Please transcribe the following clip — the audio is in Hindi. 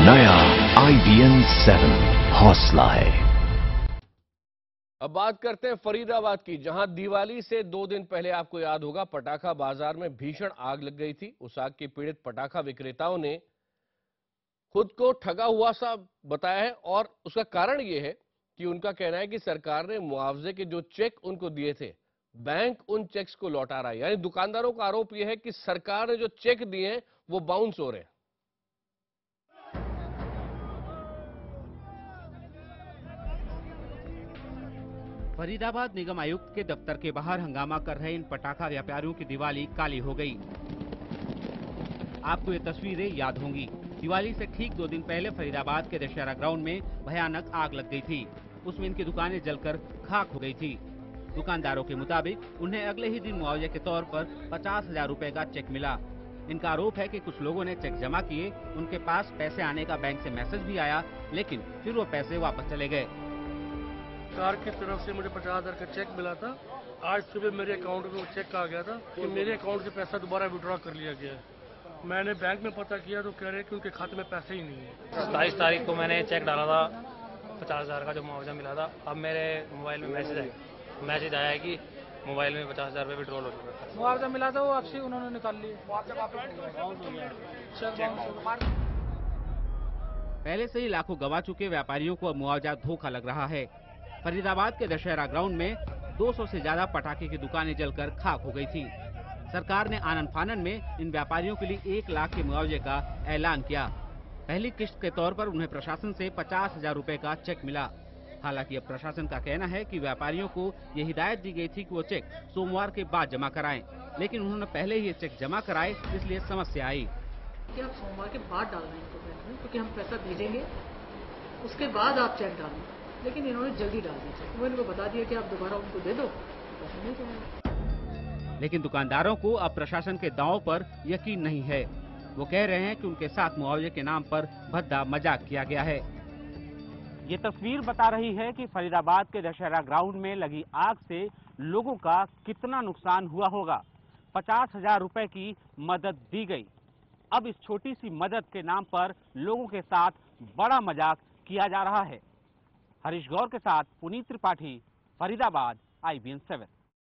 नया IBN 7 हौसला है। अब बात करते हैं फरीदाबाद की, जहां दिवाली से 2 दिन पहले आपको याद होगा पटाखा बाजार में भीषण आग लग गई थी। उस आग के पीड़ित पटाखा विक्रेताओं ने खुद को ठगा हुआ सा बताया है और उसका कारण यह है कि उनका कहना है कि सरकार ने मुआवजे के जो चेक उनको दिए थे, बैंक उन चेक्स को लौटा रहा है। यानी दुकानदारों का आरोप यह है कि सरकार ने जो चेक दिए हैं वो बाउंस हो रहे हैं। फरीदाबाद निगम आयुक्त के दफ्तर के बाहर हंगामा कर रहे इन पटाखा व्यापारियों की दिवाली काली हो गई। आपको ये तस्वीरें याद होंगी। दिवाली से ठीक 2 दिन पहले फरीदाबाद के दशहरा ग्राउंड में भयानक आग लग गई थी। उसमें इनकी दुकानें जलकर खाक हो गई थी। दुकानदारों के मुताबिक उन्हें अगले ही दिन मुआवजे के तौर पर 50,000 रुपए का चेक मिला। इनका आरोप है कि कुछ लोगों ने चेक जमा किए, उनके पास पैसे आने का बैंक से मैसेज भी आया, लेकिन फिर वो पैसे वापस चले गए। सरकार की तरफ से मुझे 50,000 का चेक मिला था। आज सुबह मेरे अकाउंट में वो चेक आ गया था कि मेरे अकाउंट से पैसा दोबारा विड्रॉ कर लिया गया है। मैंने बैंक में पता किया तो कह रहे हैं कि उनके खाते में पैसे ही नहीं है। 27 तारीख को मैंने चेक डाला था 50,000 का जो मुआवजा मिला था। अब मेरे मोबाइल में मैसेज आया है कि मोबाइल में 50,000 रुपये विड्रॉल हो चुका था। मुआवजा मिला था वो आपसे उन्होंने निकाल लिया। पहले से ही लाखों गवा चुके व्यापारियों को अब मुआवजा धोखा लग रहा है। फरीदाबाद के दशहरा ग्राउंड में 200 से ज्यादा पटाखे की दुकानें जलकर खाक हो गई थी। सरकार ने आनन फानन में इन व्यापारियों के लिए 1 लाख के मुआवजे का ऐलान किया। पहली किश्त के तौर पर उन्हें प्रशासन से 50,000 रुपए का चेक मिला। हालांकि अब प्रशासन का कहना है कि व्यापारियों को ये हिदायत दी गई थी कि वो चेक सोमवार के बाद जमा कराएं, लेकिन उन्होंने पहले ही ये चेक जमा कराए, इसलिए समस्या आई। कि आप सोमवार के बाद डाल रहे हैं तो बैंक में, क्योंकि हम पैसा भेजेंगे उसके बाद आप चेक डालें, लेकिन इन्होंने जल्दी डाल दिया चेक। वो इनको बता दिया कि आप दोबारा उनको दे दो, पैसा नहीं जाएगा। लेकिन दुकानदारों को अब प्रशासन के दांव पर यकीन नहीं है। वो कह रहे हैं कि उनके साथ मुआवजे के नाम पर भद्दा मजाक किया गया है। ये तस्वीर बता रही है कि फरीदाबाद के दशहरा ग्राउंड में लगी आग से लोगों का कितना नुकसान हुआ होगा। 50,000 रुपए की मदद दी गई। अब इस छोटी सी मदद के नाम पर लोगों के साथ बड़ा मजाक किया जा रहा है। हरीश गौर के साथ पुनीत त्रिपाठी, फरीदाबाद, IBN 7।